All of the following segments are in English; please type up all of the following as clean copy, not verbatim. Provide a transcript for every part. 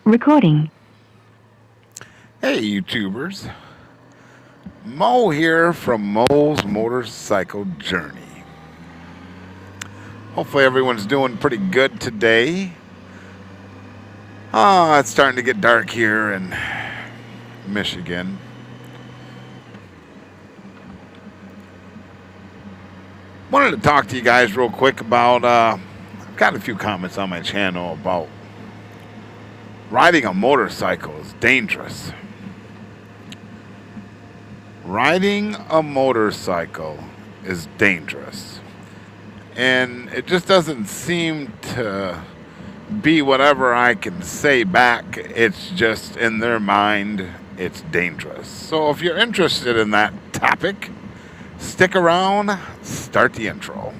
Recording. Hey YouTubers, Mo here from Mo's Motorcycle Journey. Hopefully everyone's doing pretty good today. It's starting to get dark here in Michigan. Wanted to talk to you guys real quick about, I've got a few comments on my channel about riding a motorcycle is dangerous. Riding a motorcycle is dangerous. And it just doesn't seem to be whatever I can say back. It's just in their mind, it's dangerous. So if you're interested in that topic, stick around, start the intro.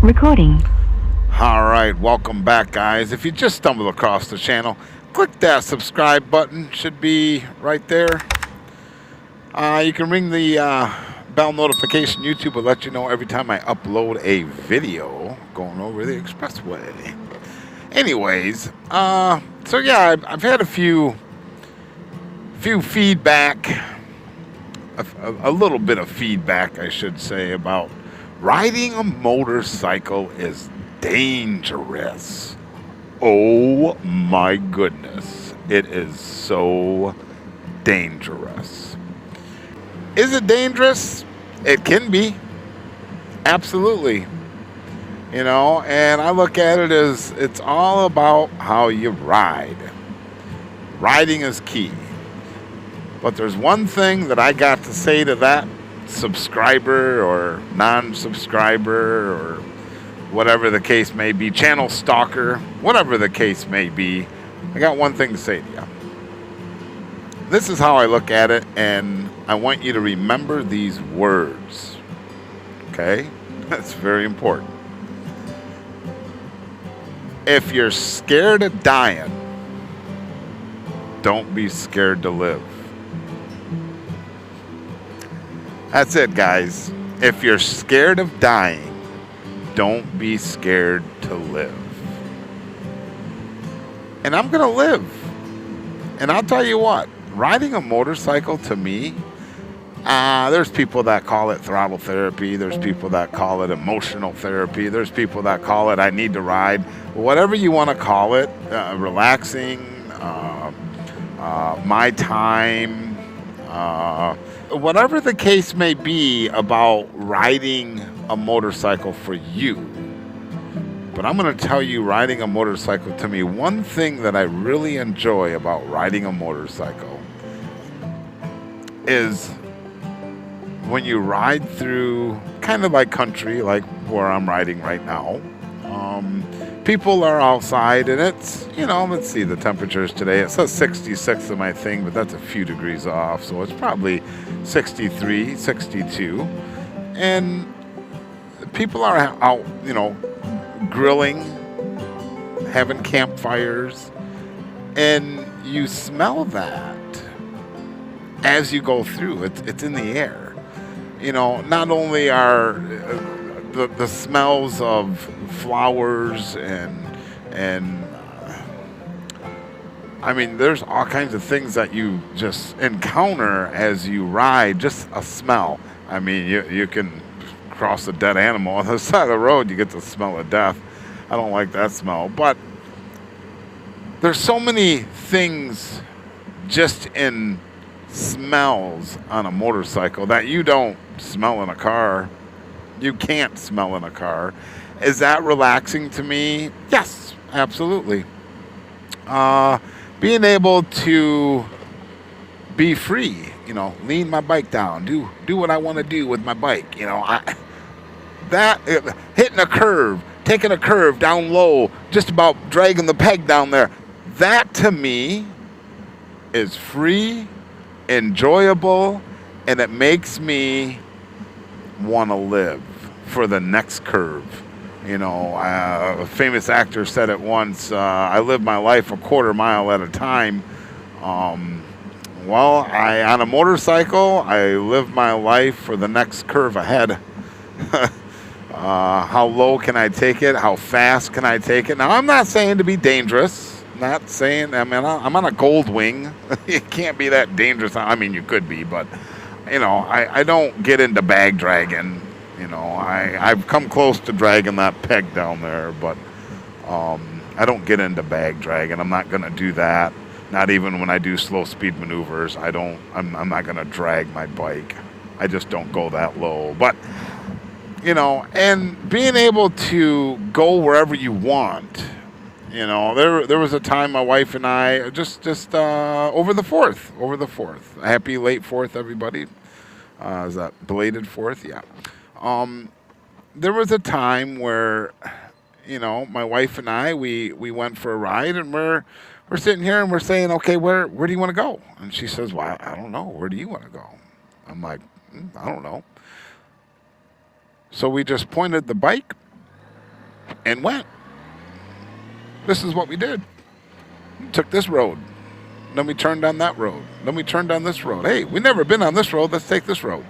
Recording. Alright, welcome back guys. If you just stumbled across the channel, click that subscribe button, should be right there. You can ring the bell notification. YouTube will let you know every time I upload a video going over the expressway. Anyways, so yeah, I've had a few feedback, a little bit of feedback I should say, about riding a motorcycle is dangerous. Oh my goodness. It is so dangerous. Is it dangerous? It can be. Absolutely. You know, and I look at it as it's all about how you ride. Riding is key. But there's one thing that I got to say to that subscriber or non-subscriber or whatever the case may be, channel stalker, whatever the case may be. I got one thing to say to you. This is how I look at it, and I want you to remember these words. Okay? That's very important. If you're scared of dying, don't be scared to live. That's it, guys. If you're scared of dying, don't be scared to live. And I'm going to live. And I'll tell you what, riding a motorcycle to me, there's people that call it throttle therapy. There's people that call it emotional therapy. There's people that call it I need to ride. Whatever you want to call it, relaxing, my time, whatever the case may be about riding a motorcycle for you. But I'm going to tell you, riding a motorcycle to me, one thing that I really enjoy about riding a motorcycle is when you ride through kind of like country, like where I'm riding right now. People are outside, and it's, you know, let's see the temperatures today. It says 66 on my thing, but that's a few degrees off, so it's probably 63, 62. And people are out, you know, grilling, having campfires, and you smell that as you go through. It's in the air. You know, not only are the smells of flowers and I mean, there's all kinds of things that you just encounter as you ride. Just a smell. I mean, you can cross a dead animal on the side of the road, you get the smell of death. I don't like that smell. But there's so many things just in smells on a motorcycle that you don't smell in a car. You can't smell in a car. Is that relaxing to me? Yes, absolutely. Being able to be free, you know, lean my bike down, do what I want to do with my bike, you know, hitting a curve, taking a curve down low, just about dragging the peg down there. That to me is free, enjoyable, and it makes me want to live for the next curve. A famous actor said it once. I live my life a quarter mile at a time. Um, on a motorcycle, I live my life for the next curve ahead. How low can I take it? How fast can I take it? Now, I'm not saying to be dangerous. Not saying, I'm on a gold wing. It can't be that dangerous. I mean, you could be, but, I don't get into bag dragging. I've come close to dragging that peg down there, but I don't get into bag dragging. I'm not going to do that. Not even when I do slow speed maneuvers. I'm not going to drag my bike. I just don't go that low. But, and being able to go wherever you want. There was a time my wife and I just over the 4th. Happy late 4th, everybody. Is that belated 4th? Yeah. There was a time where, my wife and I, we went for a ride, and we're sitting here and we're saying, okay, where do you want to go? And she says, well, I don't know. Where do you want to go? I'm like, I don't know. So we just pointed the bike and went. This is what we did. We took this road. Then we turned down that road. Then we turned down this road. Hey, we've never been on this road. Let's take this road.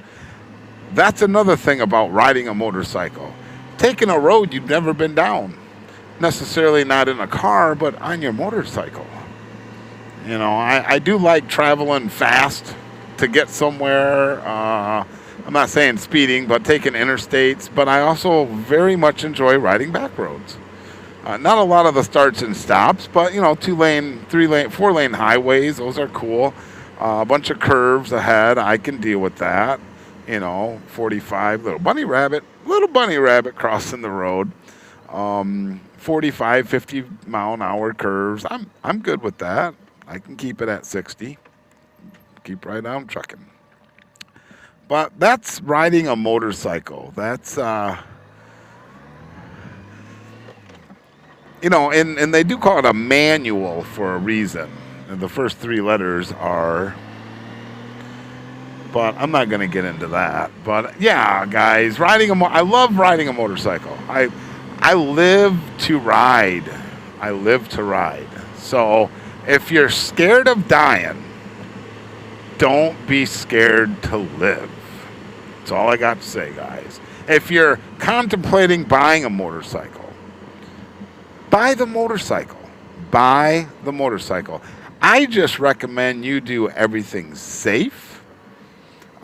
That's another thing about riding a motorcycle. Taking a road you've never been down. Necessarily not in a car, but on your motorcycle. I do like traveling fast to get somewhere. I'm not saying speeding, but taking interstates. But I also very much enjoy riding back roads. Not a lot of the starts and stops, but 2-lane, 3-lane, 4-lane highways, those are cool. A bunch of curves ahead, I can deal with that. 45, little bunny rabbit crossing the road. 45, 50 mile an hour curves. I'm good with that. I can keep it at 60. Keep right on trucking. But that's riding a motorcycle. That's and they do call it a manual for a reason. And the first 3 letters are, but I'm not going to get into that. But yeah, guys, I love riding a motorcycle. I live to ride. I live to ride. So if you're scared of dying, don't be scared to live. That's all I got to say, guys. If you're contemplating buying a motorcycle, buy the motorcycle. Buy the motorcycle. I just recommend you do everything safe.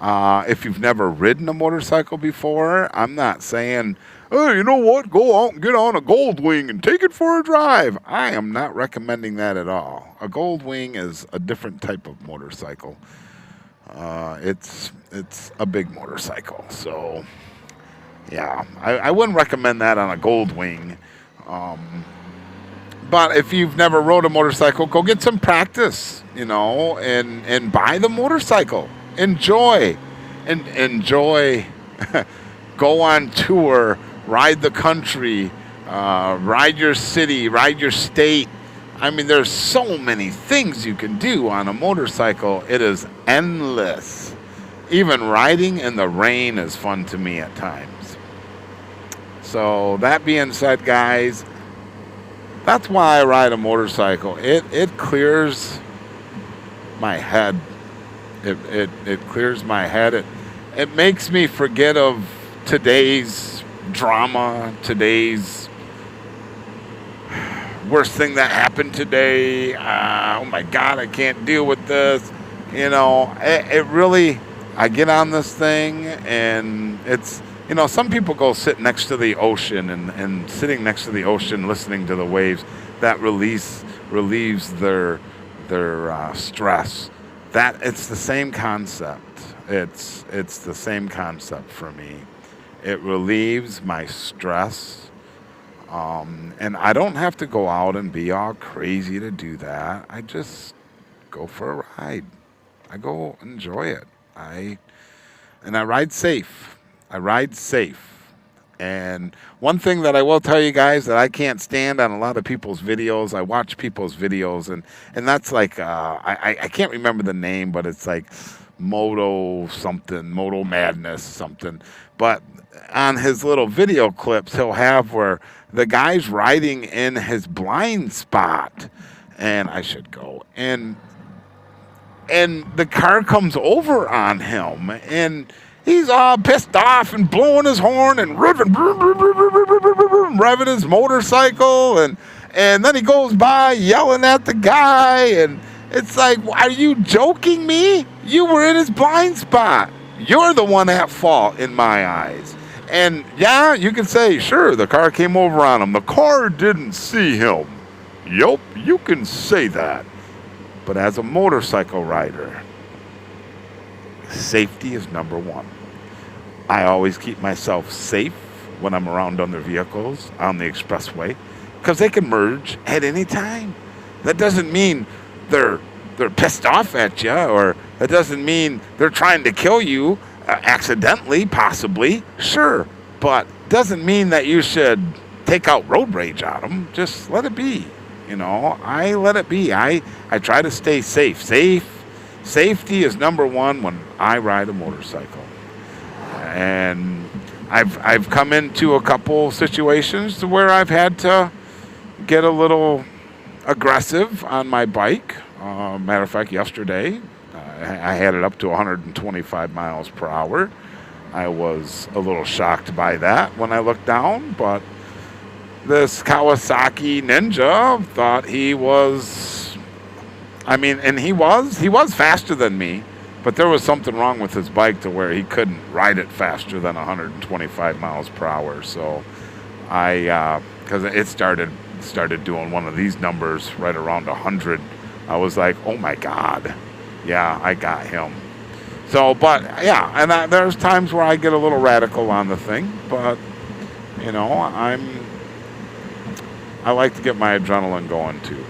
If you've never ridden a motorcycle before, I'm not saying, hey, you know what? Go out and get on a Gold Wing and take it for a drive. I am not recommending that at all. A Gold Wing is a different type of motorcycle. It's a big motorcycle. So, yeah, I wouldn't recommend that on a Gold Wing. But if you've never rode a motorcycle, go get some practice, and buy the motorcycle. Enjoy. Go on tour, ride the country, ride your city, ride your state. I mean, there's so many things you can do on a motorcycle. It is endless. Even riding in the rain is fun to me at times. So that being said, guys, that's why I ride a motorcycle. It clears my head. It clears my head. It makes me forget of today's drama, today's worst thing that happened today. Oh my God, I can't deal with this. It really, I get on this thing and it's, some people go sit next to the ocean and sitting next to the ocean, listening to the waves, that relieves their stress. That it's the same concept. It's the same concept for me. It relieves my stress, and I don't have to go out and be all crazy to do that. I just go for a ride. I go enjoy it. I ride safe. And one thing that I will tell you guys that I can't stand on a lot of people's videos, I watch people's videos, and that's like, I can't remember the name, but it's like Moto something, Moto Madness something. But on his little video clips, he'll have where the guy's riding in his blind spot, and I should go, and the car comes over on him, and he's all pissed off and blowing his horn and revving his motorcycle, and then he goes by yelling at the guy, and it's like, are you joking me? You were in his blind spot. You're the one at fault in my eyes. And yeah, you can say, sure, the car came over on him. The car didn't see him. Yup, you can say that. But as a motorcycle rider, safety is number one. I always keep myself safe when I'm around other vehicles on the expressway because they can merge at any time. That doesn't mean they're pissed off at you, or that doesn't mean they're trying to kill you accidentally, possibly. Sure, but doesn't mean that you should take out road rage on them. Just let it be. You know, I let it be. I try to stay safe. Safety is number one when I ride a motorcycle. And I've come into a couple situations where I've had to get a little aggressive on my bike. Matter of fact, yesterday I had it up to 125 miles per hour. I was a little shocked by that when I looked down, but this Kawasaki Ninja thought he was, and he was faster than me, but there was something wrong with his bike to where he couldn't ride it faster than 125 miles per hour. So because it started doing one of these numbers right around 100, I was like, oh my God, yeah, I got him. So, but yeah, and there's times where I get a little radical on the thing, but you know, I like to get my adrenaline going too.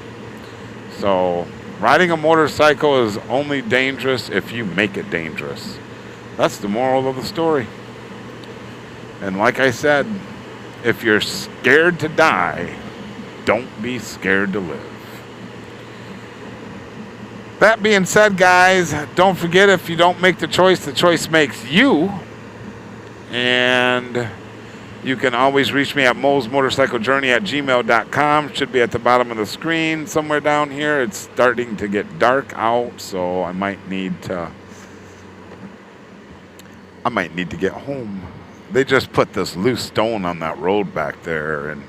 So riding a motorcycle is only dangerous if you make it dangerous. That's the moral of the story. And like I said, if you're scared to die, don't be scared to live. That being said, guys, don't forget, if you don't make the choice makes you. And you can always reach me at mosmotorcyclejourney@gmail.com. Should be at the bottom of the screen somewhere down here. It's starting to get dark out, so I might need to get home. They just put this loose stone on that road back there, and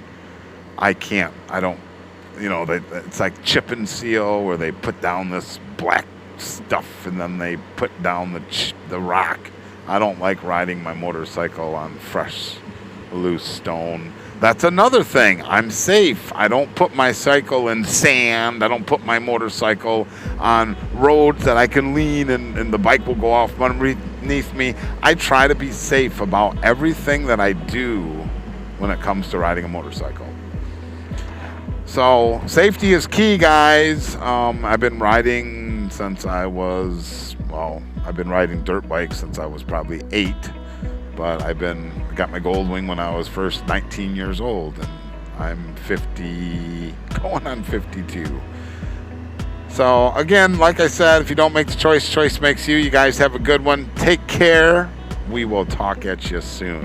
it's like chip and seal, where they put down this black stuff and then they put down the rock. I don't like riding my motorcycle on fresh, loose stone. That's another thing. I'm safe. I don't put my cycle in sand. I don't put my motorcycle on roads that I can lean and the bike will go off underneath me. I try to be safe about everything that I do when it comes to riding a motorcycle. So safety is key, guys. I've been riding dirt bikes since I was probably 8. But got my gold wing when I was first 19 years old, and I'm 50, going on 52. So again, like I said, if you don't make the choice makes you. You guys have a good one. Take care. We will talk at you soon.